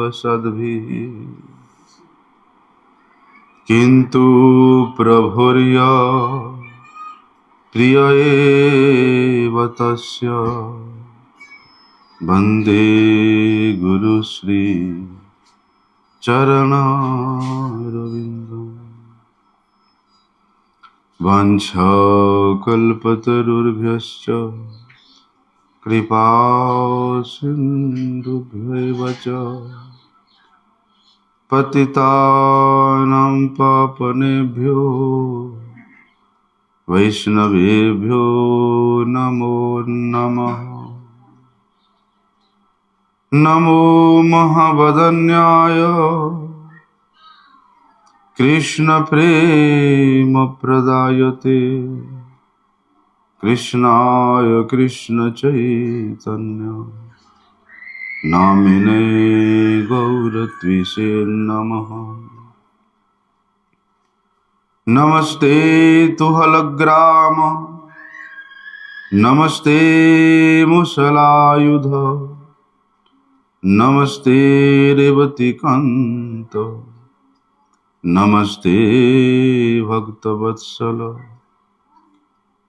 सद्भिः किन्तु प्रभुर्य प्रिय एव तस्य वन्दे गुरुश्री चरणारविन्दम्। वाञ्छाकल्पतरुर्भ्यश्च कृपा सिन्धुभ्यैव च पतितानां पावनेभ्यो वैष्णवेभ्यो नमो नमः। नमो महावदन्याय कृष्णप्रेमप्रदायते कृष्णाय कृष्णचैतन्य नामिने गौरत्विषे नमः। नमस्ते तुहलग्राम नमस्ते मुसलायुध नमस्ते रेवतीकान्त नमस्ते भक्तवत्सल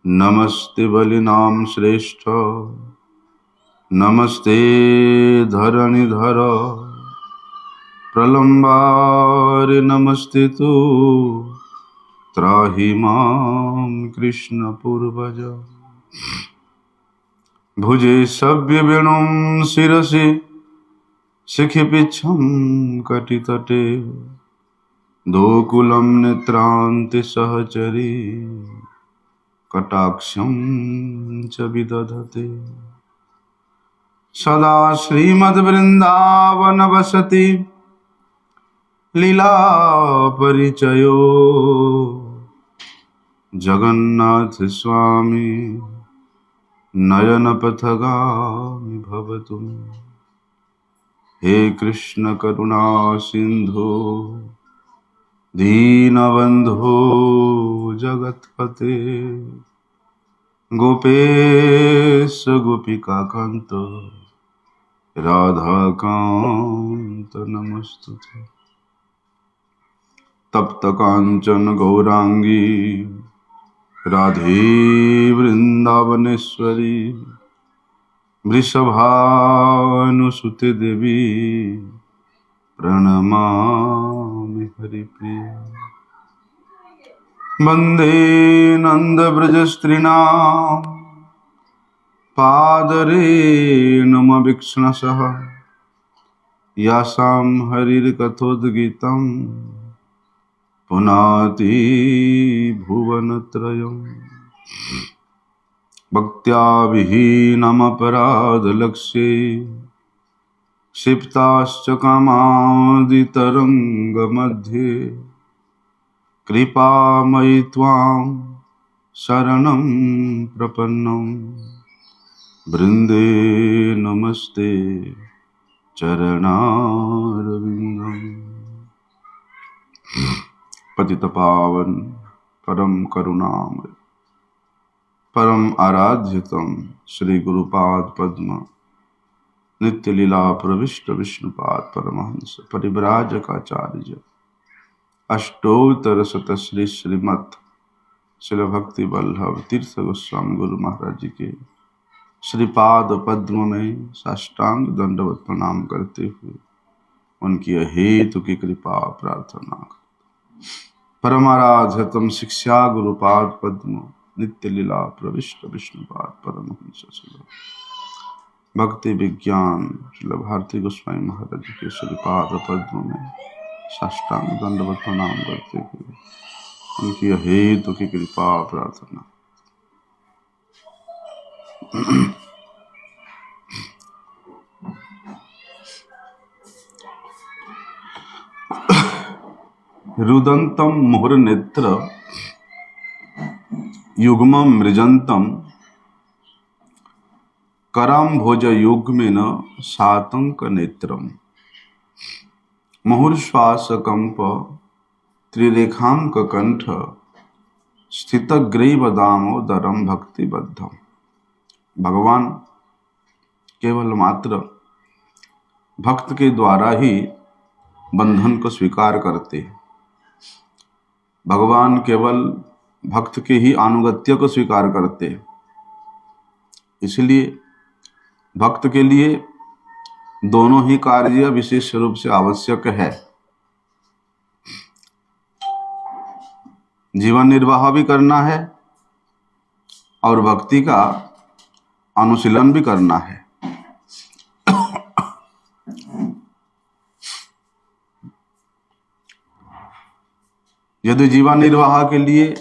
नमस्ते बलिनाम श्रेष्ठ नमस्ते धरणिधर प्रलम्बारे नमस्ते तु त्राहि मां कृष्ण पूर्वज। भुजे सव्यवेणुं शिरसि शिखिपिच्छं कटितटे दोकुलं नेत्रान्ते सहचरी कटाक्षं च विदधते। सदा श्रीमद्वृन्दावनवसति लीला परिचयो जगन्नाथ स्वामी नयनपथगामी भवतु। हे कृष्ण करुणा सिंधु दीनबंधो जगत्पते गोपेश गोपिकाकांत राधाकांत नमस्तुते। तप्त कांचन गौरांगी राधे वृंदावनेश्वरी वृषभानुसुते देवी प्रणमामि हरिप्रिय। वन्दे नन्दव्रजस्त्रीणां पादरेणुमवीक्ष्णसः यासां हरिर्कथोद्गीतं पुनाति भुवनत्रयम्। भक्त्या विहीनमपराधलक्ष्ये क्षिप्ताश्च कामादितरङ्गमध्ये कृपामयि त्वां शरणं प्रपन्नं वृन्दे नमस्ते चरणारविन्दम्। पतितपावन परम करुणामय परम आराध्यतम श्री गुरुपाद पद्म नित्य लीला प्रविष्ट विष्णुपाद परमहंस परिव्राजकाचार्य अष्टोत्तर शत श्री श्रीमत् श्री भक्ति वल्लभ तीर्थ गोस्वामी गुरु महाराज जी के श्रीपाद पद्म में साष्टांग दंडवत प्रणाम करते हुए उनकी अहेतु की कृपा प्रार्थना। परमाराध्यतम शिक्षा गुरुपाद पद्म नित्य लीला प्रविष्ट विष्णुपाद परमहंस भक्ति विज्ञान श्रील भारती गोस्वामी महाराज के श्रीपाद पद्म में साष्टांग दंडवत प्रणाम करते हुए उनकी हेतु की कृपा प्रार्थना। रुदंतम मुहुर्नेत्र युग्मं मृजंतम करम भोज युग्मेन सातंक नेत्रम मुहुर्श्वास कंप त्रिरेखांक कंठ स्थित ग्रीव दामोदरम भक्तिबद्धम। भगवान केवल मात्र भक्त के द्वारा ही बंधन को स्वीकार करते हैं। भगवान केवल भक्त के ही अनुगत्य को स्वीकार करते हैं। इसलिए भक्त के लिए दोनों ही कार्य विशेष रूप से आवश्यक है। जीवन निर्वाह भी करना है और भक्ति का अनुशीलन भी करना है। यदि जीवन निर्वाह के लिए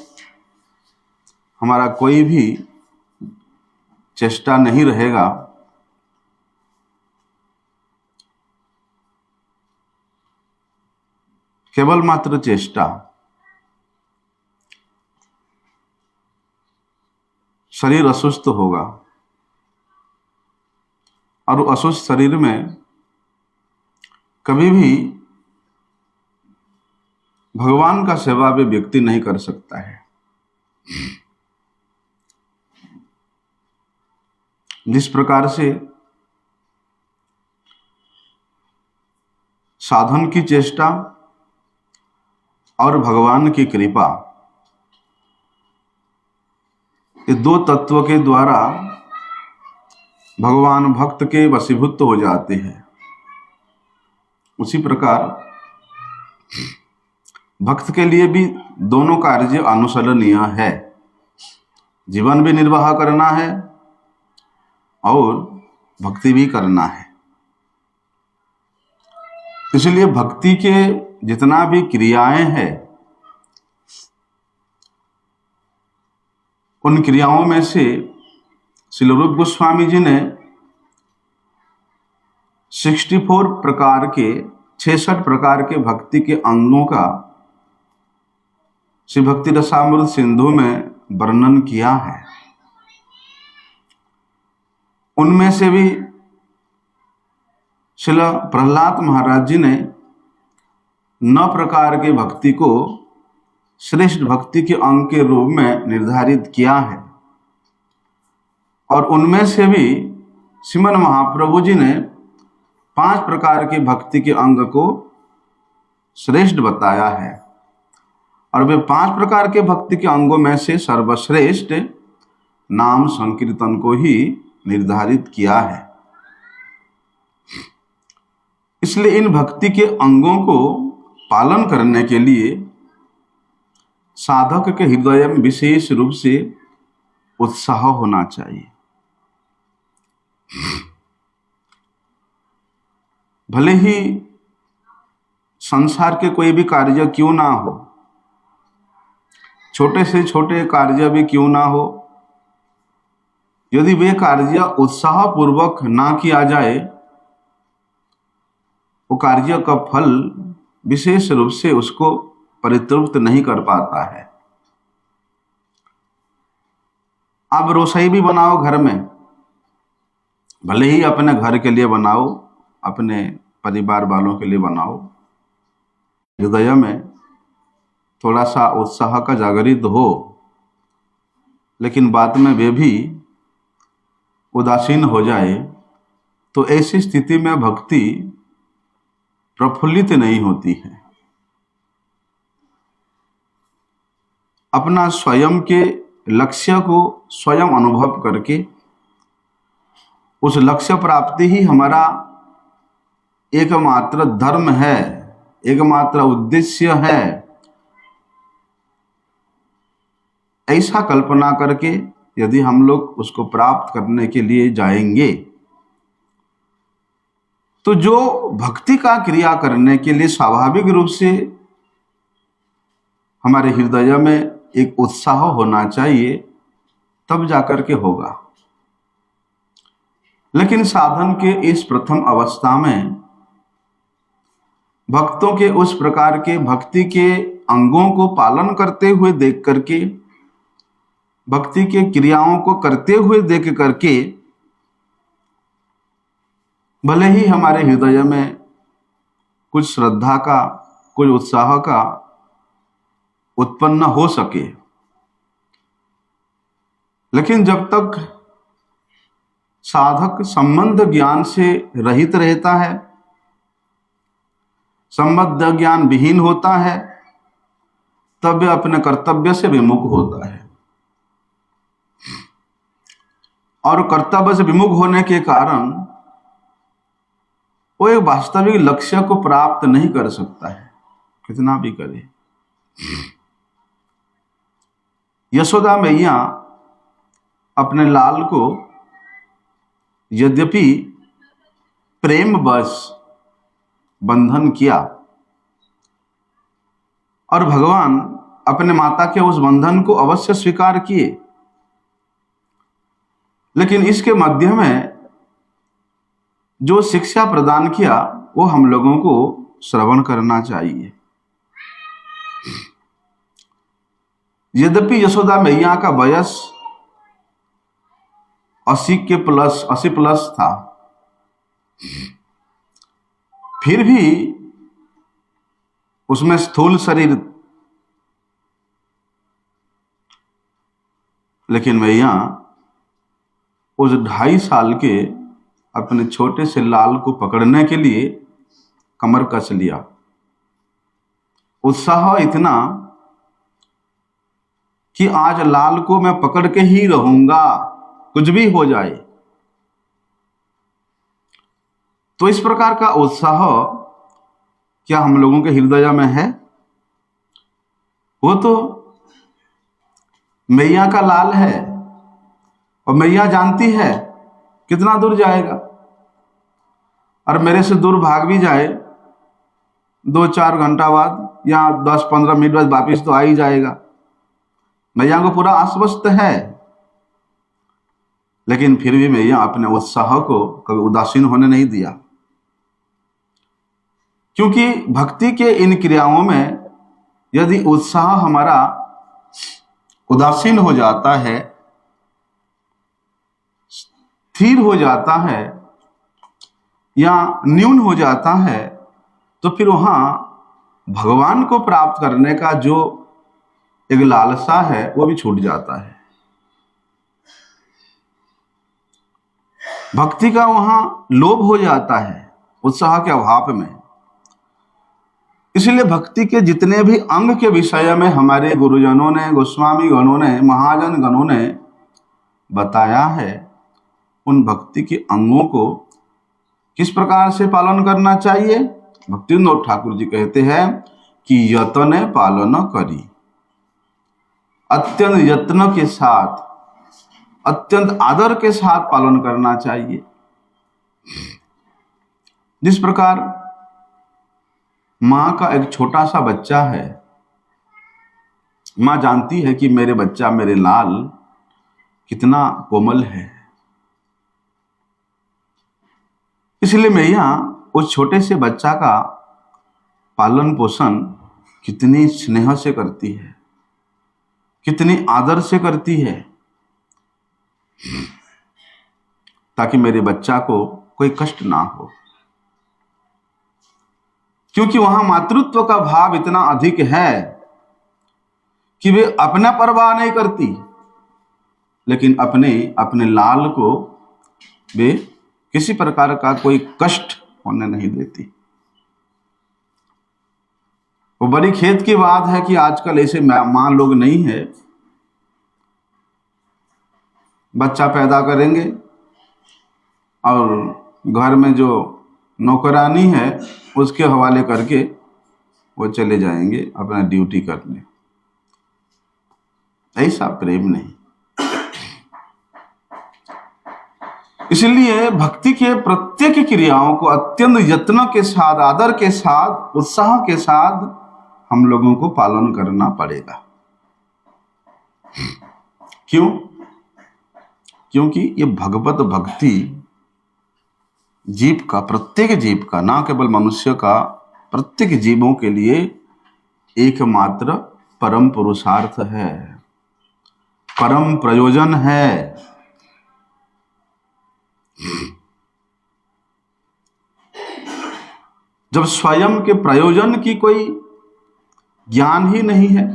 हमारा कोई भी चेष्टा नहीं रहेगा, केवल मात्र चेष्टा, शरीर असुस्त होगा और असुस्त शरीर में कभी भी भगवान का सेवा भी व्यक्ति नहीं कर सकता है। जिस प्रकार से साधन की चेष्टा और भगवान की कृपा, ये दो तत्व के द्वारा भगवान भक्त के वशीभूत हो जाते हैं, उसी प्रकार भक्त के लिए भी दोनों कार्य अनुसरणीय है। जीवन भी निर्वाह करना है और भक्ति भी करना है। इसलिए भक्ति के जितना भी क्रियाएं हैं, उन क्रियाओं में से श्रील रूप गोस्वामी जी ने 64 प्रकार के 66 प्रकार के भक्ति के अंगों का श्री भक्ति रसामृत सिंधु में वर्णन किया है। उनमें से भी श्रील प्रहलाद महाराज जी ने 9 प्रकार के भक्ति को श्रेष्ठ भक्ति के अंग के रूप में निर्धारित किया है, और उनमें से भी श्रीमन महाप्रभु जी ने 5 प्रकार के भक्ति के अंग को श्रेष्ठ बताया है। और वे 5 प्रकार के भक्ति के अंगों में से सर्वश्रेष्ठ नाम संकीर्तन को ही निर्धारित किया है। इसलिए इन भक्ति के अंगों को पालन करने के लिए साधक के हृदय में विशेष रूप से उत्साह होना चाहिए। भले ही संसार के कोई भी कार्य क्यों ना हो, छोटे से छोटे कार्य भी क्यों ना हो, यदि वे कार्य उत्साह पूर्वक ना किया जाए, वो कार्य का फल विशेष रूप से उसको परितृप्त नहीं कर पाता है। आप रसोई भी बनाओ घर में, भले ही अपने घर के लिए बनाओ, अपने परिवार वालों के लिए बनाओ, हृदय में थोड़ा सा उत्साह का जागृत हो, लेकिन बाद में वे भी उदासीन हो जाए, तो ऐसी स्थिति में भक्ति प्रफुल्लित नहीं होती है। अपना स्वयं के लक्ष्य को स्वयं अनुभव करके उस लक्ष्य प्राप्ति ही हमारा एकमात्र धर्म है, एकमात्र उद्देश्य है, ऐसा कल्पना करके यदि हम लोग उसको प्राप्त करने के लिए जाएंगे, तो जो भक्ति का क्रिया करने के लिए स्वाभाविक रूप से हमारे हृदय में एक उत्साह होना चाहिए, तब जाकर के होगा। लेकिन साधन के इस प्रथम अवस्था में भक्तों के उस प्रकार के भक्ति के अंगों को पालन करते हुए देख करके, भक्ति के क्रियाओं को करते हुए देख करके, भले ही हमारे हृदय में कुछ श्रद्धा का, कुछ उत्साह का उत्पन्न हो सके, लेकिन जब तक साधक संबंध ज्ञान से रहित रहता है, संबद्ध ज्ञान विहीन होता है, तब वह अपने कर्तव्य से विमुख होता है, और कर्तव्य से विमुख होने के कारण वो एक वास्तविक लक्ष्य को प्राप्त नहीं कर सकता है, कितना भी करे। यशोदा मैया अपने लाल को यद्यपि प्रेम बस बंधन किया, और भगवान अपने माता के उस बंधन को अवश्य स्वीकार किए, लेकिन इसके मध्य में जो शिक्षा प्रदान किया वो हम लोगों को श्रवण करना चाहिए। यद्यपि यशोदा मैया का वयस 80 प्लस था, फिर भी उसमें स्थूल शरीर, लेकिन मैया उस 2.5 साल के अपने छोटे से लाल को पकड़ने के लिए कमर कस लिया। उत्साह इतना कि आज लाल को मैं पकड़ के ही रहूंगा, कुछ भी हो जाए। तो इस प्रकार का उत्साह क्या हम लोगों के हृदय में है? वो तो मैया का लाल है, और मैया जानती है कितना दूर जाएगा, और मेरे से दूर भाग भी जाए 2-4 घंटा बाद या 10-15 मिनट बाद वापिस तो आ ही जाएगा। मैया को पूरा आश्वस्त है, लेकिन फिर भी मैया अपने उत्साह को कभी उदासीन होने नहीं दिया, क्योंकि भक्ति के इन क्रियाओं में यदि उत्साह हमारा उदासीन हो जाता है, स्थिर हो जाता है या न्यून हो जाता है, तो फिर वहां भगवान को प्राप्त करने का जो एक लालसा है वो भी छूट जाता है। भक्ति का वहां लोभ हो जाता है उत्साह के अभाव में। इसलिए भक्ति के जितने भी अंग के विषय में हमारे गुरुजनों ने, गोस्वामी गणों ने, महाजन गणों ने बताया है, उन भक्ति के अंगों को किस प्रकार से पालन करना चाहिए? भक्तिविनोद ठाकुर जी कहते हैं कि यत्न पालन करी, अत्यंत यत्न के साथ, अत्यंत आदर के साथ पालन करना चाहिए। जिस प्रकार मां का एक छोटा सा बच्चा है, मां जानती है कि मेरे बच्चा, मेरे लाल कितना कोमल है, इसलिए मैया उस छोटे से बच्चा का पालन पोषण कितनी स्नेह से करती है, कितनी आदर से करती है, ताकि मेरे बच्चा को कोई कष्ट ना हो। क्योंकि वहां मातृत्व का भाव इतना अधिक है कि वे अपना परवाह नहीं करती, लेकिन अपने लाल को वे किसी प्रकार का कोई कष्ट होने नहीं देती। वो बड़ी खेद की बात है कि आजकल ऐसे मां लोग नहीं है, बच्चा पैदा करेंगे और घर में जो नौकरानी है उसके हवाले करके वो चले जाएंगे अपना ड्यूटी करने। ऐसा प्रेम नहीं। इसलिए भक्ति के प्रत्येक क्रियाओं को अत्यंत यत्न के साथ, आदर के साथ, उत्साह के साथ हम लोगों को पालन करना पड़ेगा। क्यों? क्योंकि ये भगवत भक्ति जीव का, प्रत्येक जीव का, ना केवल मनुष्य का, प्रत्येक जीवों के लिए एकमात्र परम पुरुषार्थ है, परम प्रयोजन है। जब स्वयं के प्रयोजन की कोई ज्ञान ही नहीं है,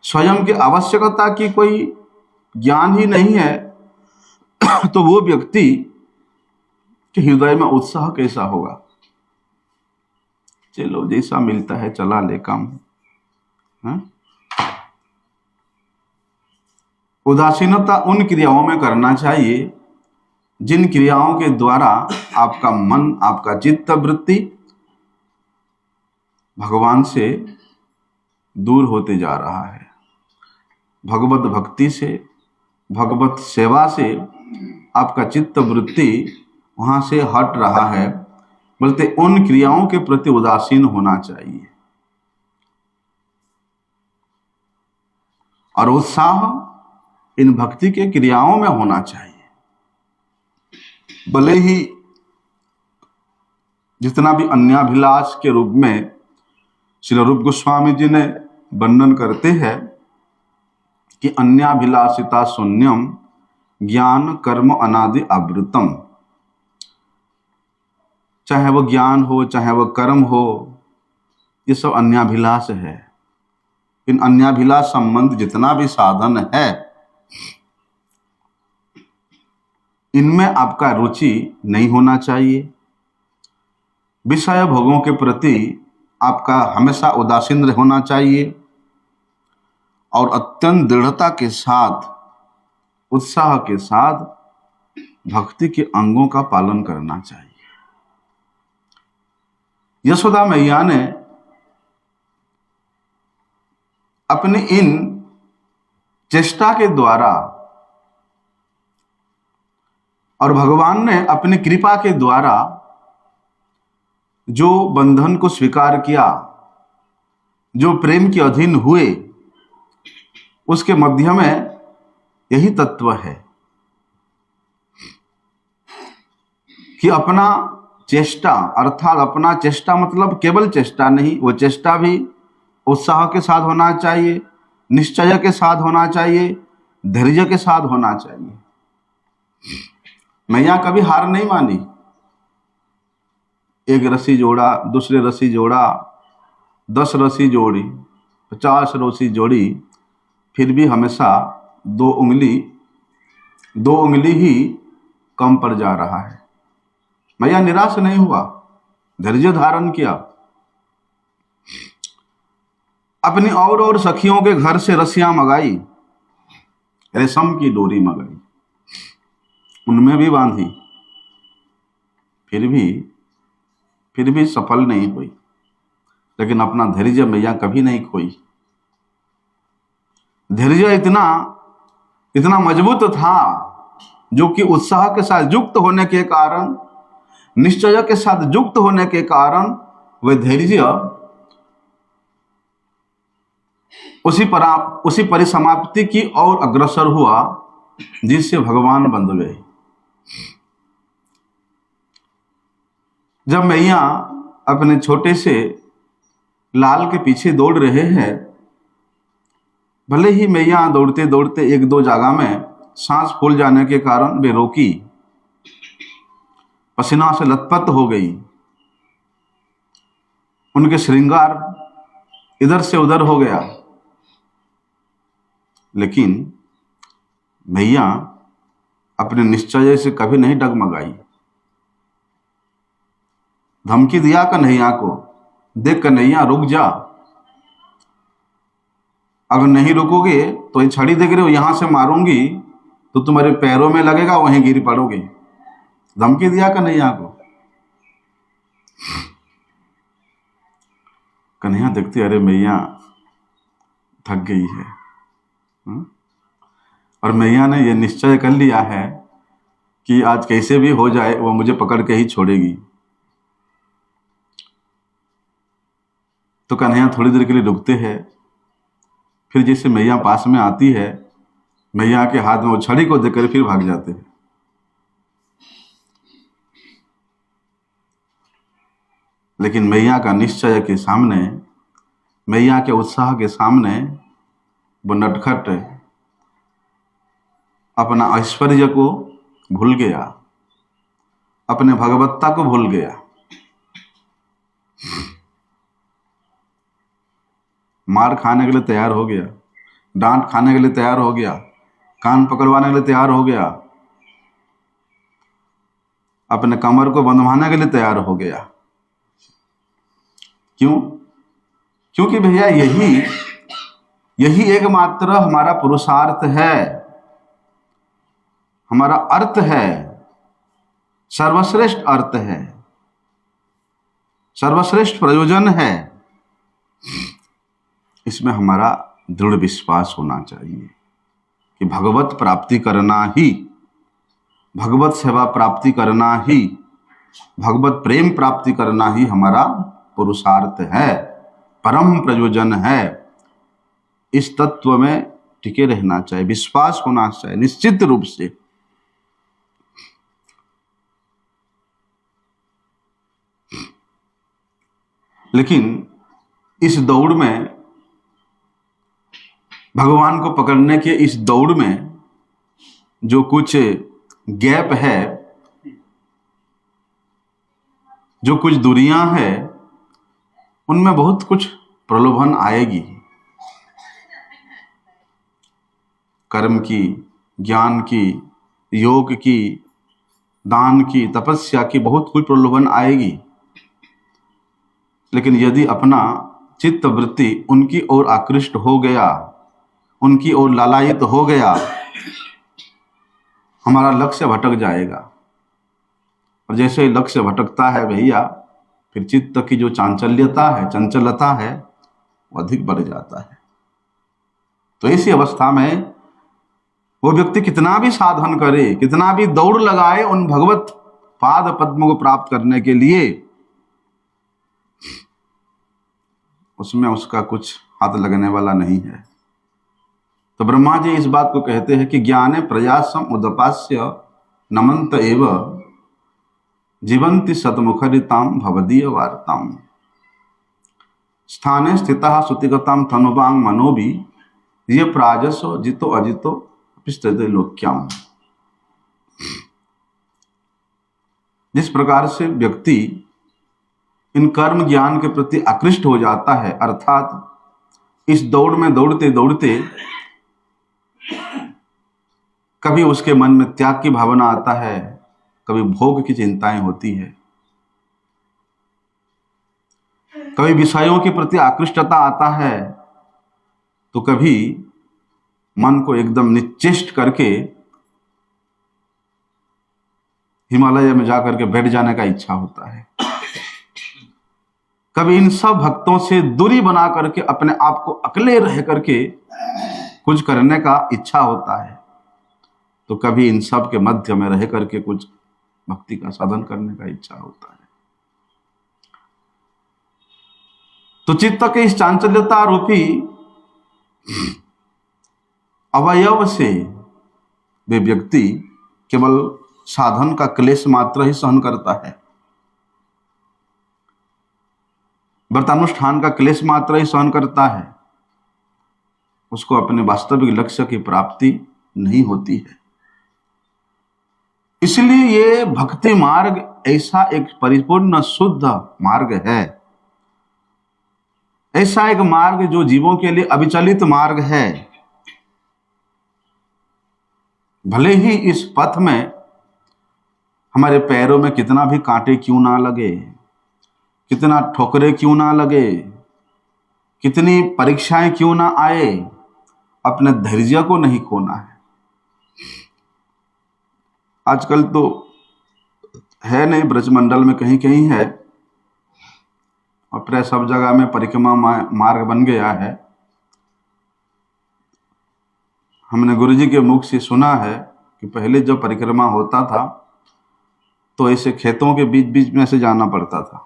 स्वयं की आवश्यकता की कोई ज्ञान ही नहीं है, तो वो व्यक्ति के हृदय में उत्साह कैसा होगा? चलो जैसा मिलता है चला ले काम। उदासीनता उन क्रियाओं में करना चाहिए जिन क्रियाओं के द्वारा आपका मन, आपका चित्त वृत्ति भगवान से दूर होते जा रहा है। भगवत भक्ति से, भगवत सेवा से आपका चित्त वृत्ति वहां से हट रहा है, बोलते उन क्रियाओं के प्रति उदासीन होना चाहिए। और उत्साह इन भक्ति के क्रियाओं में होना चाहिए। भले ही जितना भी अन्याभिलाष के रूप में श्री रूप गोस्वामी जी ने वर्णन करते हैं कि अन्याभिलाषिता शून्यम ज्ञान कर्म अनादि आवृतम, चाहे वो ज्ञान हो चाहे वो कर्म हो, ये सब अन्याभिलाष है। इन अन्याभिलाष संबंध जितना भी साधन है इनमें आपका रुचि नहीं होना चाहिए। विषय भोगों के प्रति आपका हमेशा उदासीन होना चाहिए और अत्यंत दृढ़ता के साथ, उत्साह के साथ भक्ति के अंगों का पालन करना चाहिए। यशोदा मैया ने अपनी इन चेष्टा के द्वारा और भगवान ने अपनी कृपा के द्वारा जो बंधन को स्वीकार किया, जो प्रेम के अधीन हुए, उसके मध्य में यही तत्व है कि अपना चेष्टा, अर्थात अपना चेष्टा मतलब केवल चेष्टा नहीं, वो चेष्टा भी उत्साह के साथ होना चाहिए, निश्चय के साथ होना चाहिए, धैर्य के साथ होना चाहिए। मैया कभी हार नहीं मानी। एक रस्सी जोड़ा, दूसरे रस्सी जोड़ा, 10 रस्सी जोड़ी, 50 रस्सी जोड़ी, फिर भी हमेशा दो उंगली ही कम पड़ जा रहा है। मैया निराश नहीं हुआ, धैर्य धारण किया। अपनी और सखियों के घर से रस्सियां मंगाई, रेशम की डोरी मंगाई, उनमें भी बांधी, फिर भी सफल नहीं हुई। लेकिन अपना धैर्य मैया कभी नहीं खोई। धैर्य इतना मजबूत था जो कि उत्साह के साथ युक्त होने के कारण, निश्चय के साथ युक्त होने के कारण वह धैर्य उसी परिसमाप्ति की ओर अग्रसर हुआ जिससे भगवान बंध गए। जब मैया अपने छोटे से लाल के पीछे दौड़ रहे हैं, भले ही मैया दौड़ते दौड़ते 1-2 जगह में सांस फूल जाने के कारण वे रोकी, पसीना से लथपथ हो गई, उनके श्रृंगार इधर से उधर हो गया, लेकिन मैया अपने निश्चय से कभी नहीं डगमगाई। धमकी दिया कन्हैया को, देख कन्हैया रुक जा, अगर नहीं रुकोगे तो ये छड़ी देख रहे हो यहां से मारूंगी तो तुम्हारे पैरों में लगेगा, वहीं गिर पड़ोगे। धमकी दिया कन्हैया को। कन्हैया देखते अरे मैया थक गई है, और मैया ने यह निश्चय कर लिया है कि आज कैसे भी हो जाए वो मुझे पकड़ के ही छोड़ेगी। तो कन्हैया थोड़ी देर के लिए रुकते हैं, फिर जैसे मैया पास में आती है, मैया के हाथ में वो छड़ी को देकर फिर भाग जाते हैं। लेकिन मैया का निश्चय के सामने, मैया के उत्साह के सामने वो नटखट अपना ऐश्वर्य को भूल गया, अपने भगवत्ता को भूल गया। मार खाने के लिए तैयार हो गया, डांट खाने के लिए तैयार हो गया, कान पकड़वाने के लिए तैयार हो गया, अपने कमर को बंधवाने के लिए तैयार हो गया। क्यों? क्योंकि भैया यही एकमात्र हमारा पुरुषार्थ है, हमारा अर्थ है, सर्वश्रेष्ठ अर्थ है, सर्वश्रेष्ठ प्रयोजन है। इसमें हमारा दृढ़ विश्वास होना चाहिए कि भगवत प्राप्ति करना ही, भगवत सेवा प्राप्ति करना ही, भगवत प्रेम प्राप्ति करना ही हमारा पुरुषार्थ है, परम प्रयोजन है। इस तत्व में टिके रहना चाहिए, विश्वास होना चाहिए निश्चित रूप से। लेकिन इस दौड़ में, भगवान को पकड़ने के इस दौड़ में जो कुछ गैप है, जो कुछ दूरियां हैं, उनमें बहुत कुछ प्रलोभन आएगी। कर्म की, ज्ञान की, योग की, दान की, तपस्या की बहुत कुछ प्रलोभन आएगी। लेकिन यदि अपना चित्त वृत्ति उनकी ओर आकृष्ट हो गया, उनकी ओर लालायित हो गया, हमारा लक्ष्य भटक जाएगा। और जैसे लक्ष्य भटकता है भैया, फिर चित्त की जो चांचल्यता है, चंचलता है, वो अधिक बढ़ जाता है। तो ऐसी अवस्था में वो व्यक्ति कितना भी साधन करे, कितना भी दौड़ लगाए उन भगवत पाद पद्म को प्राप्त करने के लिए, उसमें उसका कुछ हाथ लगने वाला नहीं है। तो ब्रह्मा जी इस बात को कहते हैं कि ज्ञाने प्रयासम उदपास्य नमंत एव जीवंति सतमुखरिताम भवदीय वार्ताम स्थाने स्थितः सुतिगताम तनुवांग मनोबी ये प्राजसो जितो अजितो पिष्टते लोक्याम। जिस प्रकार से व्यक्ति इन कर्म ज्ञान के प्रति आकृष्ट हो जाता है, अर्थात इस दौड़ में दौड़ते दौड़ते कभी उसके मन में त्याग की भावना आता है, कभी भोग की चिंताएं होती है, कभी विषयों के प्रति आकृष्टता आता है, तो कभी मन को एकदम निश्चेष्ट करके हिमालय में जाकर के बैठ जाने का इच्छा होता है। कभी इन सब भक्तों से दूरी बना करके अपने आप को अकेले रह करके कुछ करने का इच्छा होता है, तो कभी इन सब के मध्य में रह करके कुछ भक्ति का साधन करने का इच्छा होता है। तो चित्त के इस चांचल्यता रूपी अवयव से वे व्यक्ति केवल साधन का क्लेश मात्र ही सहन करता है, व्रतानुष्ठान का क्लेश मात्र ही सहन करता है, उसको अपने वास्तविक लक्ष्य की प्राप्ति नहीं होती है। इसलिए ये भक्ति मार्ग ऐसा एक परिपूर्ण शुद्ध मार्ग है, ऐसा एक मार्ग जो जीवों के लिए अविचलित मार्ग है। भले ही इस पथ में हमारे पैरों में कितना भी कांटे क्यों ना लगे, कितना ठोकरे क्यों ना लगे, कितनी परीक्षाएं क्यों ना आए, अपने धैर्य को नहीं खोना है। आजकल तो है नहीं, ब्रजमंडल में कहीं कहीं है, और प्राय सब जगह में परिक्रमा मार्ग बन गया है। हमने गुरुजी के मुख से सुना है कि पहले जब परिक्रमा होता था तो ऐसे खेतों के बीच बीच में से जाना पड़ता था,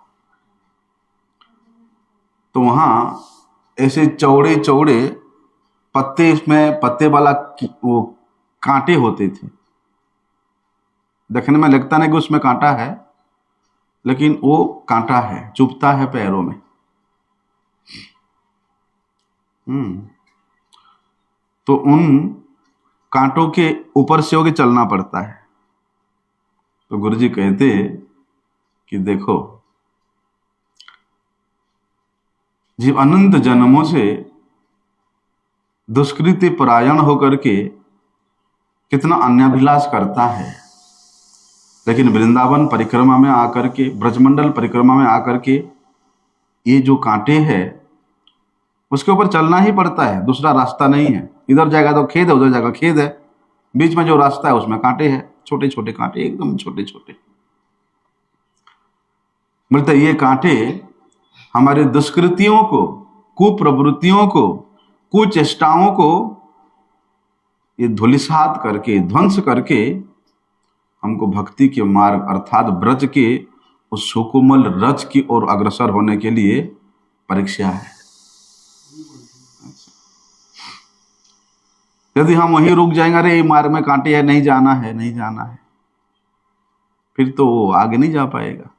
तो वहां ऐसे चौड़े चौड़े पत्ते, इसमें पत्ते वाला वो कांटे होते थे। देखने में लगता नहीं कि उसमें कांटा है, लेकिन वो कांटा है, चुभता है पैरों में। तो उन कांटों के ऊपर से होके चलना पड़ता है। तो गुरुजी कहते कि देखो, जीव अनंत जन्मों से दुष्कृति परायण होकर के कितना अन्याभिलाष करता है, लेकिन वृंदावन परिक्रमा में आकर के, ब्रजमंडल परिक्रमा में आकर के ये जो कांटे हैं उसके ऊपर चलना ही पड़ता है, दूसरा रास्ता नहीं है। इधर जाएगा तो खेद है, उधर जाएगा खेद है, बीच में जो रास्ता है उसमें कांटे हैं, छोटे छोटे कांटे, एकदम छोटे छोटे। बोलते ये कांटे हमारे दुष्कृतियों को, कुप्रवृत्तियों को, कुचेष्टाओं को ये धूलिसात करके, ध्वंस करके हमको भक्ति के मार्ग अर्थात ब्रज के उस सुकोमल रज की ओर अग्रसर होने के लिए परीक्षा है। यदि हम वहीं रुक जाएंगे, अरे मार्ग में कांटे है, नहीं जाना है, नहीं जाना है, फिर तो वो आगे नहीं जा पाएगा।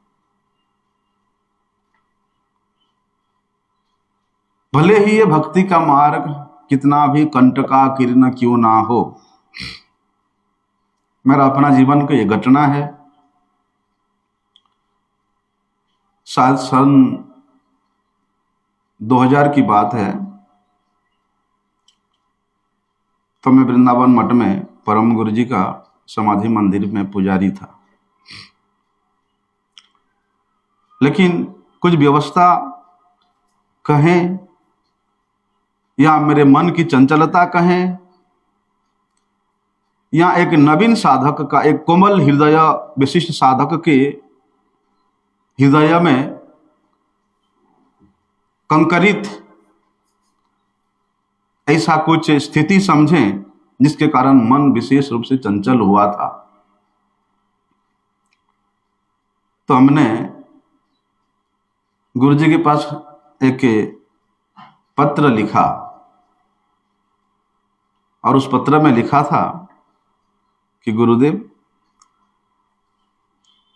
भले ही ये भक्ति का मार्ग कितना भी कंटकाकीर्ण क्यों ना हो। मेरा अपना जीवन का ये घटना है। शायद सन 2000 की बात है, तो मैं वृंदावन मठ में परम गुरु जी का समाधि मंदिर में पुजारी था। लेकिन कुछ व्यवस्था कहें या मेरे मन की चंचलता कहें या एक नवीन साधक का, एक कोमल हृदय विशिष्ट साधक के हृदय में कंकरित ऐसा कुछ स्थिति समझें जिसके कारण मन विशेष रूप से चंचल हुआ था, तो हमने गुरुजी के पास एक पत्र लिखा और उस पत्र में लिखा था कि गुरुदेव,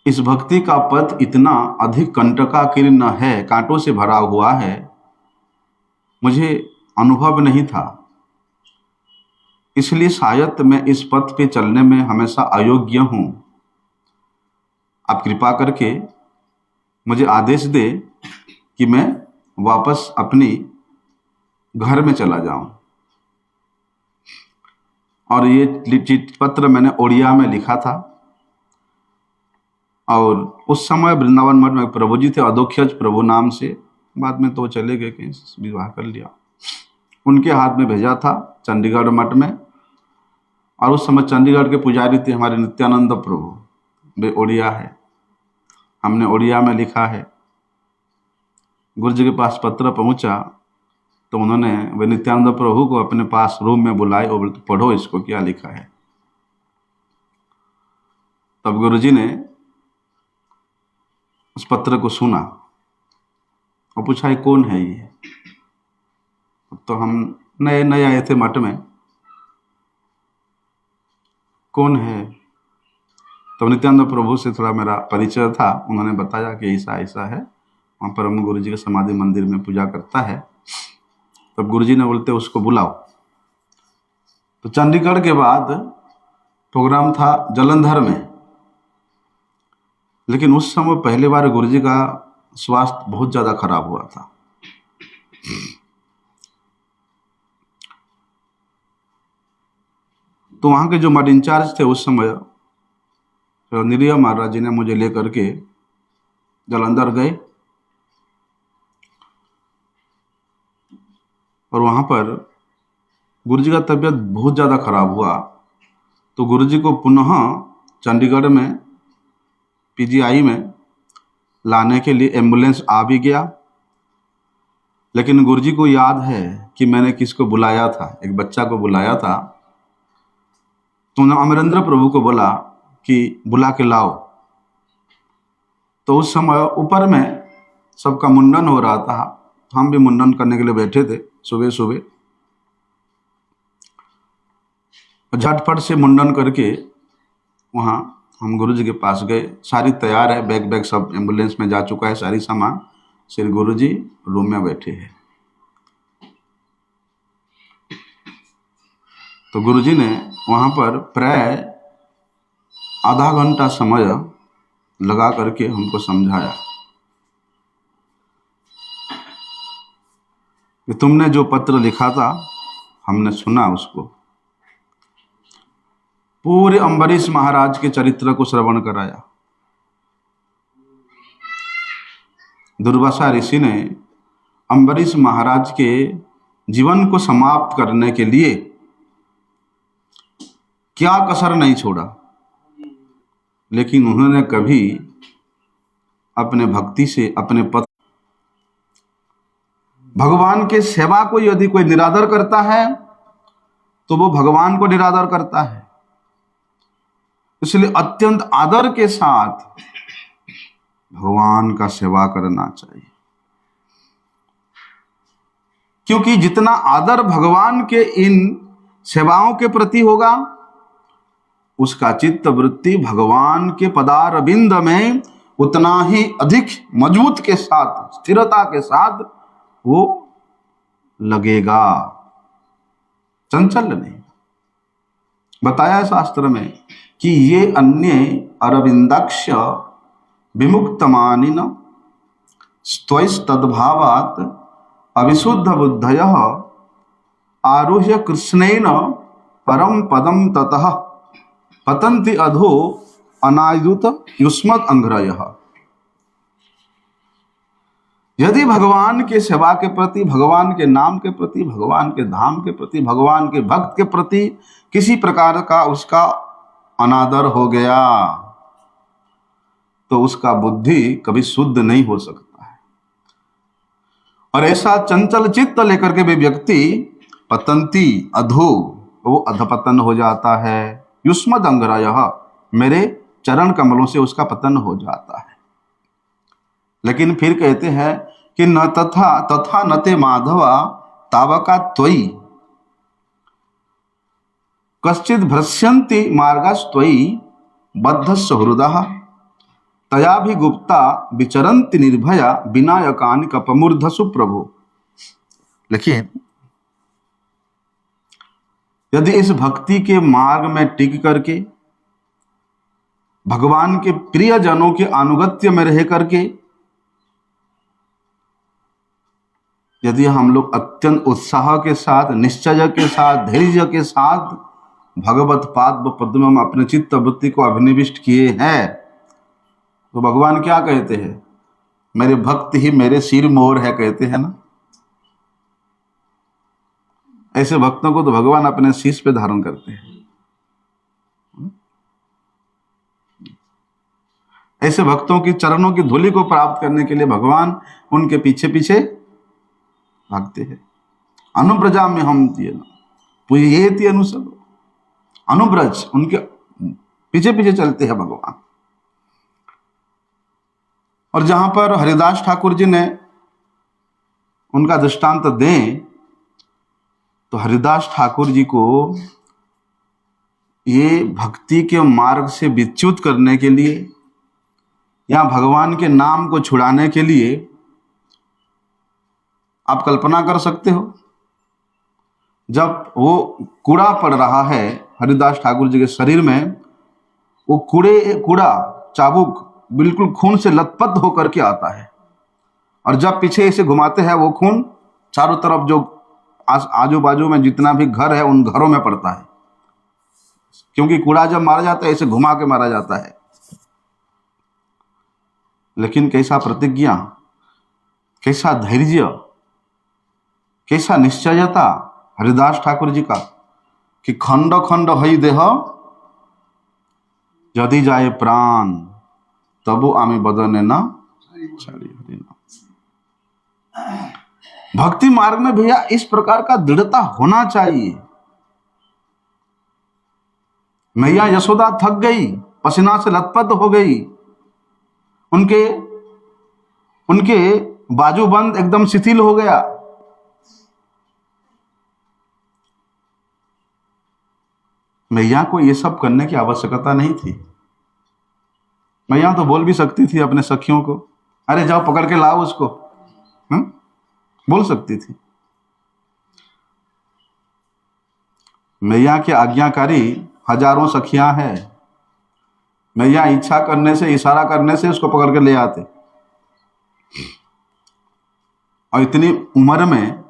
इस भक्ति का पथ इतना अधिक कंटकाकीर्ण है, कांटों से भरा हुआ है, मुझे अनुभव नहीं था, इसलिए शायद मैं इस पथ पे चलने में हमेशा अयोग्य हूं। आप कृपा करके मुझे आदेश दे कि मैं वापस अपनी घर में चला जाऊं। और ये पत्र मैंने ओडिया में लिखा था। और उस समय वृंदावन मठ में प्रभु जी थे, अधोक्षज प्रभु नाम से, बाद में तो चले गए, कहीं विवाह कर लिया। उनके हाथ में भेजा था चंडीगढ़ मठ में। और उस समय चंडीगढ़ के पुजारी थे हमारे नित्यानंद प्रभु, वे ओडिया है, हमने ओडिया में लिखा है। गुरु जी के पास पत्र पहुंचा तो उन्होंने वे नित्यानंद प्रभु को अपने पास रूम में बुलाए और पढ़ो इसको क्या लिखा है। तब गुरु जी ने उस पत्र को सुना और पूछा ये कौन है ये। तो हम नए नए आए थे मठ में, कौन है। तो नित्यानंद प्रभु से थोड़ा मेरा परिचय था, उन्होंने बताया कि ऐसा ऐसा है, वहाँ परम गुरु जी के समाधि मंदिर में पूजा करता है। तब गुरु जी ने बोलते उसको बुलाओ। तो चंडीगढ़ के बाद प्रोग्राम था जालंधर में, लेकिन उस समय पहली बार गुरु जी का स्वास्थ्य बहुत ज़्यादा खराब हुआ था। तो वहाँ के जो मठ इंचार्ज थे उस समय, तो निरिया महाराज जी ने मुझे लेकर के जालंधर गए और वहाँ पर गुरु जी का तबीयत बहुत ज़्यादा खराब हुआ। तो गुरु जी को पुनः चंडीगढ़ में पीजीआई में लाने के लिए एम्बुलेंस आ भी गया। लेकिन गुरु जी को याद है कि मैंने किसको बुलाया था, एक बच्चा को बुलाया था। तो उन्होंने अमरेंद्र प्रभु को बोला कि बुला के लाओ। तो उस समय ऊपर में सबका मुंडन हो रहा था, हम भी मुंडन करने के लिए बैठे थे सुबह सुबह। झटपट से मुंडन करके वहाँ हम गुरु जी के पास गए। सारी तैयार है, बैग बैग सब एम्बुलेंस में जा चुका है, सारी सामान। श्री गुरु जी रूम में बैठे हैं। तो गुरु जी ने वहाँ पर प्राय आधा घंटा समय लगा करके हमको समझाया कि तुमने जो पत्र लिखा था हमने सुना उसको। पूरे अम्बरीश महाराज के चरित्र को श्रवण कराया। दुर्वासा ऋषि ने अम्बरीश महाराज के जीवन को समाप्त करने के लिए क्या कसर नहीं छोड़ा, लेकिन उन्होंने कभी अपने भक्ति से अपने पद, भगवान के सेवा को यदि कोई निरादर करता है तो वो भगवान को निरादर करता है। इसलिए अत्यंत आदर के साथ भगवान का सेवा करना चाहिए, क्योंकि जितना आदर भगवान के इन सेवाओं के प्रति होगा, उसका चित्त वृत्ति भगवान के पदारविंद में उतना ही अधिक मजबूत के साथ, स्थिरता के साथ वो लगेगा, चंचल नहीं। बताया शास्त्र में कि ये अन्य अरविंदाक्ष विमुक्तमानिन स्वैस्तद्भावात् अविशुद्ध बुद्धयः आरुह्य कृष्णेन परम पदम ततः पतन्ति अधो अनायुत युष्मत् अंघ्रयः। यदि भगवान के सेवा के प्रति, भगवान के नाम के प्रति, भगवान के धाम के प्रति, भगवान के भक्त के प्रति किसी प्रकार का उसका अनादर हो गया तो उसका बुद्धि कभी शुद्ध नहीं हो सकता है। और ऐसा चंचल चित्त लेकर के वे व्यक्ति पतंती अधो, वो अधपतन हो जाता है। युष्मद् अंघ्रयः, मेरे चरण कमलों से उसका पतन हो जाता है। लेकिन फिर कहते हैं कि न तथा न ते माधवा तावका त्वयि कश्चित भ्रश्यन्ति मार्गस्त्वयि बद्धस्य हृदः तया भी गुप्ता विचरन्ति निर्भया विनायकानि कपमूर्धसु प्रभु। लेकिन यदि इस भक्ति के मार्ग में टिक करके, भगवान के प्रिय जनों के अनुगत्य में रह करके यदि हम लोग अत्यंत उत्साह के साथ, निश्चय के साथ, धैर्य के साथ भगवत पाद पद्म में अपने चित्त वृत्ति को अभिनिविष्ट किए हैं, तो भगवान क्या कहते हैं? मेरे भक्त ही मेरे सिर मोर है, कहते हैं ना। ऐसे भक्तों को तो भगवान अपने शीश पे धारण करते हैं। ऐसे भक्तों की चरणों की धूलि को प्राप्त करने के लिए भगवान उनके पीछे पीछे भागते हैं। अनुब्रजा में हम पुयेति अनुसर, अनुब्रज, उनके पीछे पीछे चलते हैं भगवान। और जहां पर हरिदास ठाकुर जी ने उनका दृष्टांत दें, तो हरिदास ठाकुर जी को ये भक्ति के मार्ग से विच्युत करने के लिए या भगवान के नाम को छुड़ाने के लिए, आप कल्पना कर सकते हो, जब वो कूड़ा पड़ रहा है हरिदास ठाकुर जी के शरीर में, वो कूड़ा चाबुक बिल्कुल खून से लथपथ होकर के आता है, और जब पीछे इसे घुमाते हैं वो खून चारों तरफ जो आजू बाजू में जितना भी घर है उन घरों में पड़ता है, क्योंकि कूड़ा जब मारा जाता है इसे घुमा के मारा जाता है। लेकिन कैसा प्रतिज्ञा, कैसा धैर्य, कैसा निश्चयता हरिदास ठाकुर जी का, कि खंड खंड हई देह यदि जाए प्राण तबु आमी बदने ना छाड़ी। भक्ति मार्ग में भैया इस प्रकार का दृढ़ता होना चाहिए। मैया यशोदा थक गई, पसीना से लथपथ हो गई, उनके बाजूबंद एकदम शिथिल हो गया। मैया को ये सब करने की आवश्यकता नहीं थी। मैया तो बोल भी सकती थी अपने सखियों को, अरे जाओ पकड़ के लाओ उसको, बोल सकती थी। मैया के आज्ञाकारी हजारों सखियां हैं। मैया इच्छा करने से, इशारा करने से उसको पकड़ के ले आते। और इतनी उम्र में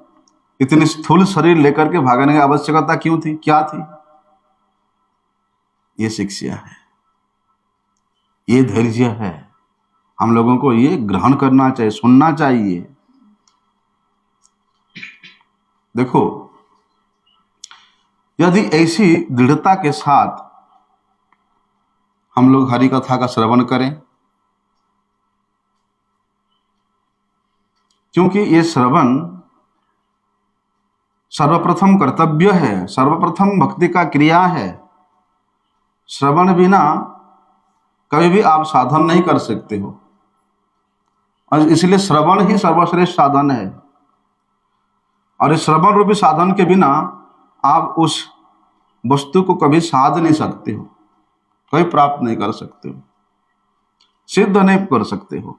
इतनी स्थूल शरीर लेकर के भागने की आवश्यकता क्यों थी, क्या थी? ये शिक्षा है, ये धैर्य है। हम लोगों को ये ग्रहण करना चाहिए, सुनना चाहिए। देखो, यदि ऐसी दृढ़ता के साथ हम लोग हरि कथा का श्रवण करें, क्योंकि ये श्रवण सर्वप्रथम कर्तव्य है, सर्वप्रथम भक्ति का क्रिया है। श्रवण बिना कभी भी आप साधन नहीं कर सकते हो, और इसलिए श्रवण ही सर्वश्रेष्ठ साधन है। और इस श्रवण रूपी साधन के बिना आप उस वस्तु को कभी साध नहीं सकते हो, कभी प्राप्त नहीं कर सकते हो, सिद्ध नहीं कर सकते हो।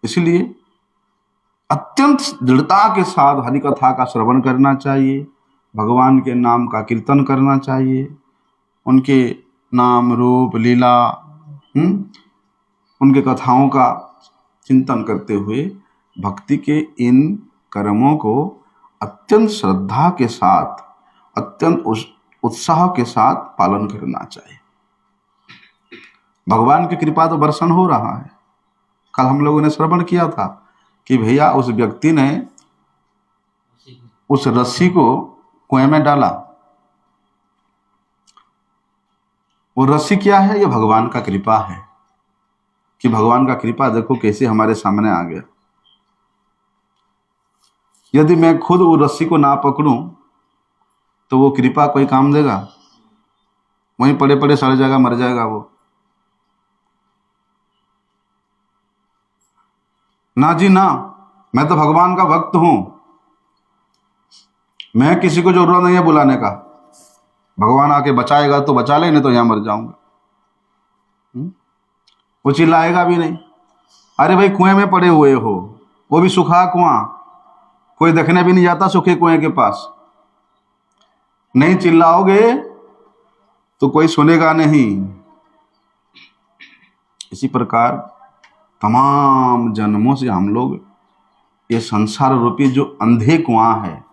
इसलिए अत्यंत दृढ़ता के साथ हरि कथा का श्रवण करना चाहिए, भगवान के नाम का कीर्तन करना चाहिए, उनके नाम रूप लीला उनके कथाओं का चिंतन करते हुए भक्ति के इन कर्मों को अत्यंत श्रद्धा के साथ, अत्यंत उत्साह के साथ पालन करना चाहिए। भगवान की कृपा तो बरसन हो रहा है। कल हम लोगों ने श्रवण किया था कि भैया उस व्यक्ति ने उस रस्सी को कुएं में डाला। वो रस्सी क्या है? ये भगवान का कृपा है, कि भगवान का कृपा देखो कैसे हमारे सामने आ गया। यदि मैं खुद वो रस्सी को ना पकड़ूं तो वो कृपा कोई काम देगा? वहीं पड़े पड़े सड़ जाएगा, मर जाएगा वो। ना जी ना, मैं तो भगवान का भक्त हूं, मैं किसी को जरूरत नहीं है बुलाने का। भगवान आके बचाएगा तो बचा ले, नहीं तो यहां मर जाऊंगा। वो चिल्लाएगा भी नहीं। अरे भाई कुएं में पड़े हुए हो, वो भी सूखा कुआं, कोई देखने भी नहीं जाता सूखे कुएं के पास। नहीं चिल्लाओगे तो कोई सुनेगा नहीं। इसी प्रकार तमाम जन्मों से हम लोग ये संसार रूपी जो अंधे कुआं है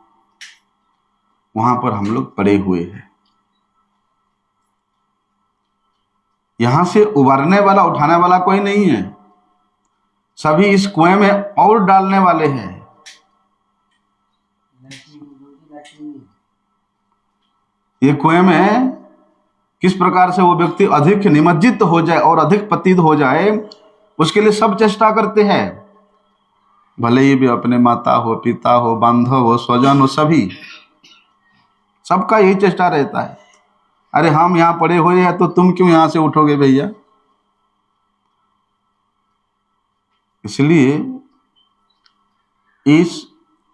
वहां पर हम लोग पड़े हुए हैं। यहां से उबारने वाला, उठाने वाला कोई नहीं है। सभी इस कुएं में और डालने वाले हैं। ये कुएं में किस प्रकार से वो व्यक्ति अधिक निमज्जित हो जाए और अधिक पतित हो जाए, उसके लिए सब चेष्टा करते हैं। भले ही भी अपने माता हो, पिता हो, बांधव हो, स्वजन हो, सभी सबका यही चेष्टा रहता है। अरे हम यहां पड़े हुए हैं तो तुम क्यों यहां से उठोगे भैया? इसलिए इस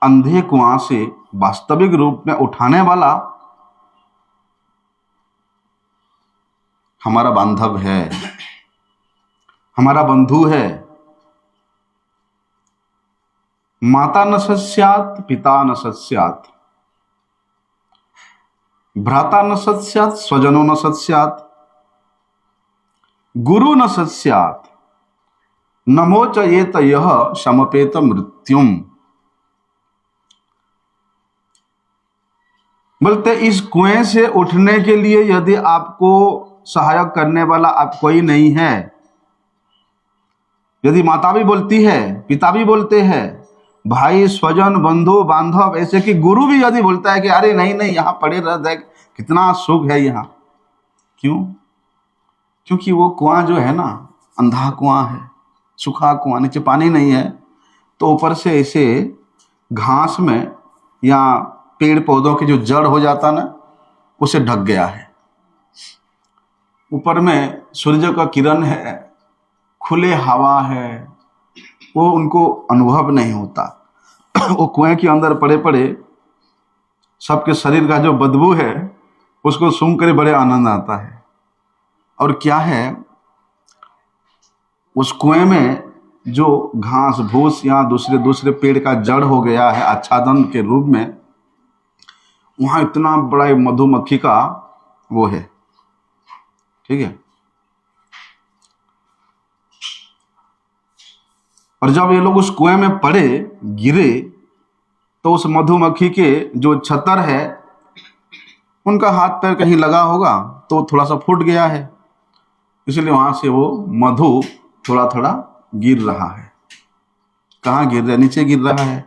अंधे कुआं से वास्तविक रूप में उठाने वाला हमारा बांधव है, हमारा बंधु है। माता न सस्यात्, पिता न सस्यात्, भ्राता न सत्स्यात्, स्वजनो न सत्स्यात्, गुरु न सत्स्यात्, नमोचयेत यह समपेत मृत्युम। बोलते इस कुएं से उठने के लिए यदि आपको सहायक करने वाला आप कोई नहीं है, यदि माता भी बोलती है, पिता भी बोलते हैं, भाई स्वजन बंधु बांधव, ऐसे कि गुरु भी यदि बोलता है कि अरे नहीं नहीं यहां पड़े रह, देख कितना सुख है यहां। क्यों? क्योंकि वो कुआं जो है ना, अंधा कुआं है, सूखा कुआं, नीचे पानी नहीं है, तो ऊपर से ऐसे घास में या पेड़ पौधों की जो जड़ हो जाता ना, उसे ढक गया है। ऊपर में सूर्य का किरण है, खुले हवा है, वो उनको अनुभव नहीं होता। वो कुएं के अंदर पड़े पड़े सबके शरीर का जो बदबू है उसको सूंघ कर बड़े आनंद आता है। और क्या है, उस कुएं में जो घास भूस या दूसरे दूसरे पेड़ का जड़ हो गया है आच्छादन के रूप में, वहां इतना बड़ा मधुमक्खी का वो है। ठीक है। और जब ये लोग उस कुएं में पड़े, गिरे, तो उस मधुमक्खी के जो छतर है उनका हाथ पैर कहीं लगा होगा तो थोड़ा सा फूट गया है, इसलिए वहां से वो मधु थोड़ा थोड़ा गिर रहा है। कहाँ गिर रहा है? नीचे गिर रहा है।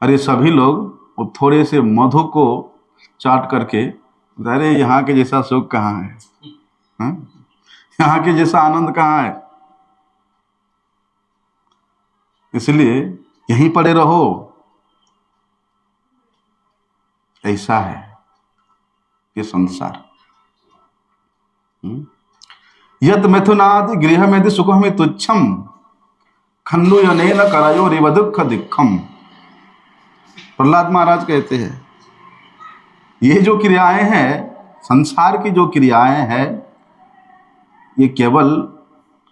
अरे सभी लोग वो थोड़े से मधु को चाट करके, अरे यहाँ के जैसा सुख कहाँ है, हाँ? यहाँ के जैसा आनंद कहाँ है। इसलिए यहीं पड़े रहो, ऐसा है ये संसार। यत मिथुनादि गृह में सुखम तुच्छम खंडु यनेन करायो रिव दुख दिखम। प्रहलाद महाराज कहते हैं ये जो क्रियाएं हैं, संसार की जो क्रियाएं हैं, ये केवल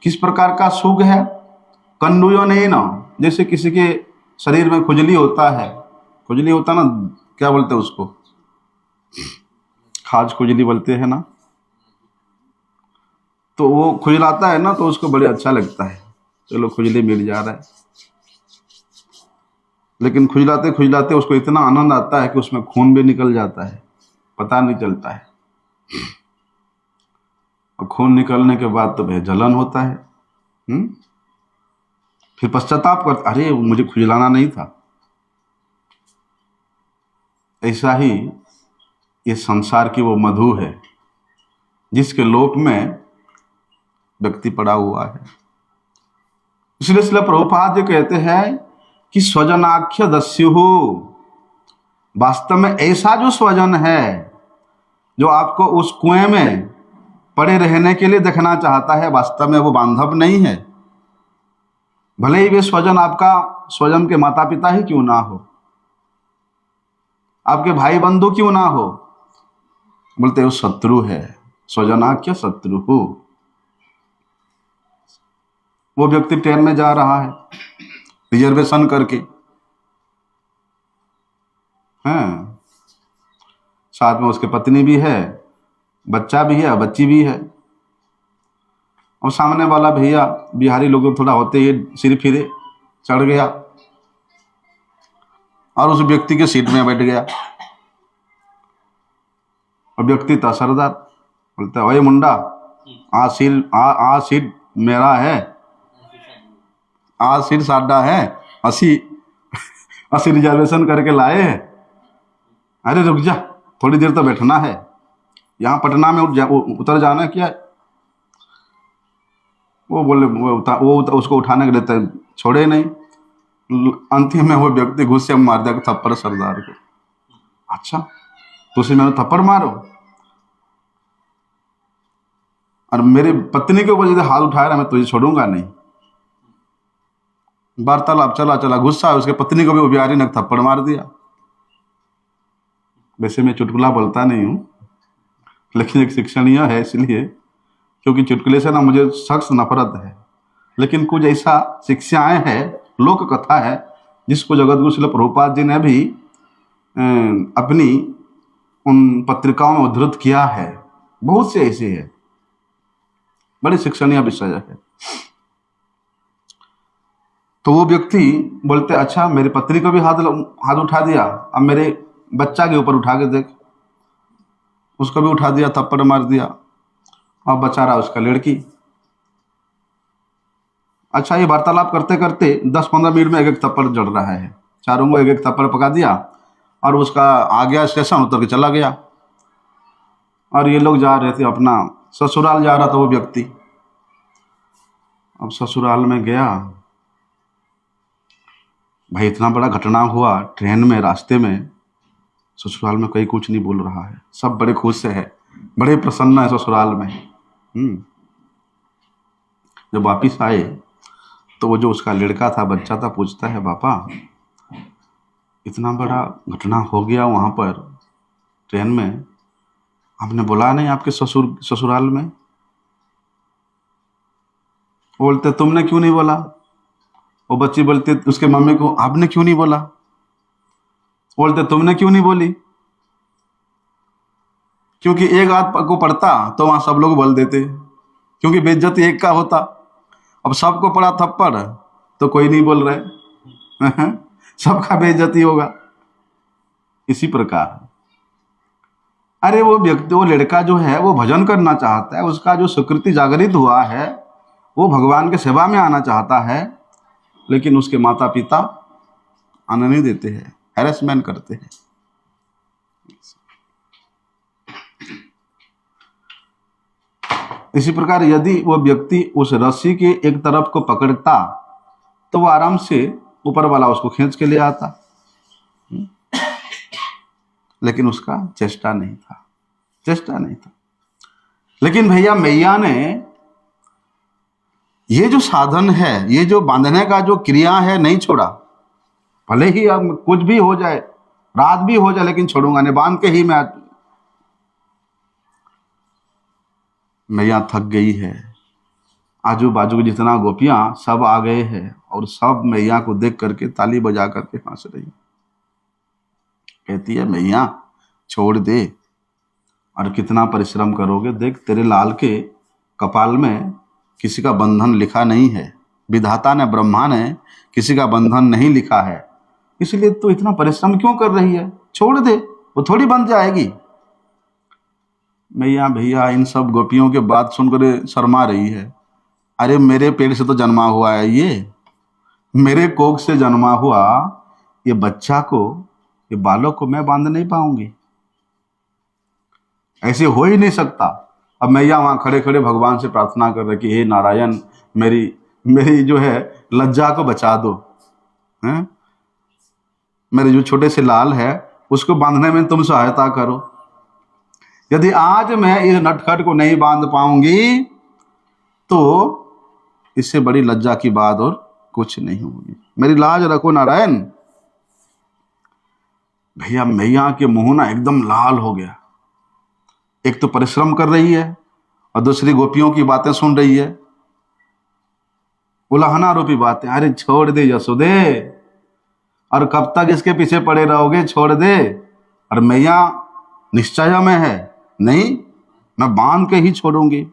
किस प्रकार का सुख है। कंडुयो नहीं ना, जैसे किसी के शरीर में खुजली होता है, खुजली होता ना, क्या बोलते हैं उसको, खाज खुजली बोलते हैं ना, तो वो खुजलाता है ना, तो उसको बड़े अच्छा लगता है, चलो खुजली मिल जा रहा है। लेकिन खुजलाते खुजलाते उसको इतना आनंद आता है कि उसमें खून भी निकल जाता है, पता नहीं चलता है। और खून निकलने के बाद तो भाई जलन होता है, फिर पश्चाताप करता, अरे मुझे खुजलाना नहीं था। ऐसा ही ये संसार की वो मधु है जिसके लोक में व्यक्ति पड़ा हुआ है। इसलिए श्रील प्रभुपाद जी कहते हैं कि स्वजनाख्य दस्युहु, वास्तव में ऐसा जो स्वजन है जो आपको उस कुएं में पड़े रहने के लिए देखना चाहता है, वास्तव में वो बांधव नहीं है। भले ही वे स्वजन आपका स्वजन के माता पिता ही क्यों ना हो, आपके भाई बंधु क्यों ना हो, बोलते वो शत्रु है। स्वजनाख्य शत्रु हो। वो व्यक्ति ट्रेन में जा रहा है रिजर्वेशन करके, हैं, साथ में उसके पत्नी भी है, बच्चा भी है, बच्ची भी है, और सामने वाला भैया बिहारी लोग थोड़ा होते ही सिर फिरे चढ़ गया और उस व्यक्ति के सीट में बैठ गया। और व्यक्ति था सरदार, बोलता है ओए मुंडा, आ सीट मेरा है, आ सीट साडा है, असी रिजर्वेशन करके लाए हैं। अरे रुक जा, थोड़ी देर तो बैठना है, यहाँ पटना में उतर जाना क्या है। वो बोले वो उसको उठाने के लिए छोड़े नहीं। अंतिम में वो व्यक्ति गुस्से में मार दिया थप्पड़ सरदार को। अच्छा तुझे मैंने थप्पड़ मारो, और मेरी पत्नी के ऊपर यदि हाथ उठाया ना, मैं तुझे छोड़ूंगा नहीं। वार्तालाप चला चला, गुस्सा है, उसके पत्नी को भी वो बिहारी ने थप्पड़ मार दिया। वैसे मैं चुटकुला बोलता नहीं हूँ, लेकिन एक शिक्षणीय है इसलिए, क्योंकि चुटकुले से ना मुझे सख्त नफरत है। लेकिन कुछ ऐसा शिक्षाएं हैं, लोक कथा है, जिसको जगतगुरु श्रील प्रभुपाद जी ने भी अपनी उन पत्रिकाओं में उद्धृत किया है। बहुत से ऐसे है, बड़ी शिक्षणीय विषय है। तो वो व्यक्ति बोलते अच्छा मेरी पत्नी को भी हाथ उठा दिया, अब मेरे बच्चा के ऊपर उठा के देख, उसको भी उठा दिया, थप्पड़ मार दिया, अब बचा रहा उसका लड़की। अच्छा ये वार्तालाप करते करते 10-15 मिनट में एक एक थप्पड़ जड़ रहा है, चारों को एक एक थप्पड़ पका दिया, और उसका आ गया स्टेशन, उतर के चला गया। और ये लोग जा रहे थे अपना ससुराल जा रहा था वो व्यक्ति। अब ससुराल में गया, भाई इतना बड़ा घटना हुआ ट्रेन में, रास्ते में। ससुराल में कोई कुछ नहीं बोल रहा है, सब बड़े खुश से है, बड़े प्रसन्न है ससुराल में। जब वापिस आए तो वो जो उसका लड़का था, बच्चा था, पूछता है पापा इतना बड़ा घटना हो गया वहाँ पर ट्रेन में, आपने बोला नहीं आपके ससुराल में। बोलते तुमने क्यों नहीं बोला। वो बच्ची बोलते उसके मम्मी को आपने क्यों नहीं बोला। बोलते तुमने क्यों नहीं बोली। क्योंकि एक आध को पढ़ता तो वहां सब लोग बोल देते, क्योंकि बेइज्जती एक का होता। अब सबको पड़ा थप्पड़ तो कोई नहीं बोल रहे सबका बेइज्जती होगा। इसी प्रकार अरे वो व्यक्ति, वो लड़का जो है वो भजन करना चाहता है, उसका जो सुकृति जागृत हुआ है वो भगवान के सेवा में आना चाहता है, लेकिन उसके माता पिता आने नहीं देते हैं। हैरेसमेंट करते हैं। इसी प्रकार यदि वह व्यक्ति उस रस्सी के एक तरफ को पकड़ता तो वह आराम से ऊपर वाला उसको खींच के ले आता, लेकिन उसका चेष्टा नहीं था। लेकिन भैया मैया ने ये जो साधन है, ये जो बांधने का जो क्रिया है, नहीं छोड़ा। भले ही अब कुछ भी हो जाए, रात भी हो जाए, लेकिन छोड़ूंगा नहीं, बांध के ही मैं। मैया थक गई है, आजू बाजू के जितना गोपियां सब आ गए हैं और सब मैया को देख करके ताली बजा करके हंस रही। कहती है मैया छोड़ दे, और कितना परिश्रम करोगे, देख तेरे लाल के कपाल में किसी का बंधन लिखा नहीं है, विधाता ने, ब्रह्मा ने किसी का बंधन नहीं लिखा है, इसलिए तो इतना परिश्रम क्यों कर रही है, छोड़ दे, वो थोड़ी बंध जाएगी। मैया भैया इन सब गोपियों के बात सुनकर शर्मा रही है। अरे मेरे पेट से तो जन्मा हुआ है ये, मेरे कोख से जन्मा हुआ ये बच्चा को, ये बालक को मैं बांध नहीं पाऊंगी, ऐसे हो ही नहीं सकता। अब मैया वहां खड़े खड़े भगवान से प्रार्थना कर रहे कि हे नारायण, मेरी जो है लज्जा को बचा दो, हैं? मेरे जो छोटे से लाल है उसको बांधने में तुम सहायता करो। यदि आज मैं इस नटखट को नहीं बांध पाऊंगी तो इससे बड़ी लज्जा की बात और कुछ नहीं होगी, मेरी लाज रखो नारायण। भैया मैया के मुंह ना एकदम लाल हो गया। एक तो परिश्रम कर रही है और दूसरी गोपियों की बातें सुन रही है, उलाहना रूपी बातें। अरे छोड़ दे यशोदे, और कब तक इसके पीछे पड़े रहोगे, छोड़ दे। और मैया निश्चय में है, नहीं मैं बांध के ही छोड़ूंगी।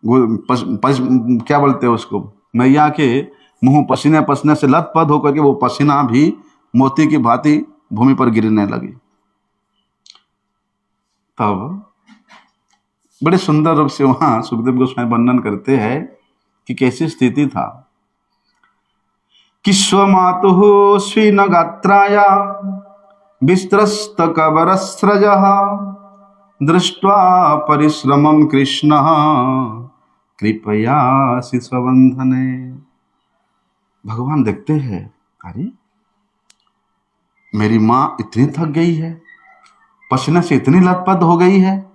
क्या बोलते हैं उसको, मैया के मुंह पसीने पसीने से लथपथ होकर के वो पसीना भी मोती की भांति भूमि पर गिरने लगी। तब बड़े सुंदर रूप से वहां सुखदेव गोस्वामी वर्णन करते हैं कि कैसी स्थिति था। कि स्वमातुः स्वीन गात्राया विस्त्रस्त कबरस्रजः दृष्ट्वा परिश्रमं कृष्ण कृपयासि स्वबंधने। भगवान देखते हैं, अरे मेरी माँ इतनी थक गई है, पसीने से इतनी लथपथ हो गई है,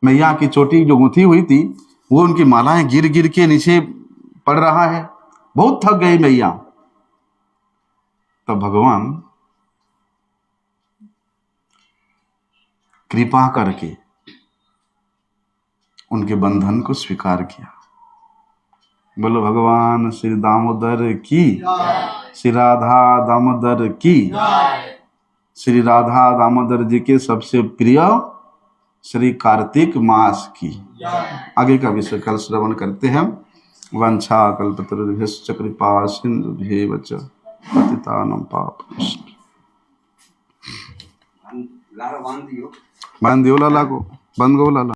मैया की चोटी जो गुंथी हुई थी वो उनकी मालाएं गिर गिर के नीचे पड़ रहा है, बहुत थक गई मैया। तब भगवान कृपा करके उनके बंधन को स्वीकार किया। बोलो भगवान श्री दामोदर की, श्री राधा दामोदर की, श्री राधा दामोदर जी के सबसे प्रिय श्री कार्तिक मास की। आगे का विषय कल श्रवण करते हैं। वंशा कल्पतरुभ्यश्च कृपा सिंधुभ्येव च पतितानां पावनेभ्यो। बांध दियो लाला को, बंद गो लाला।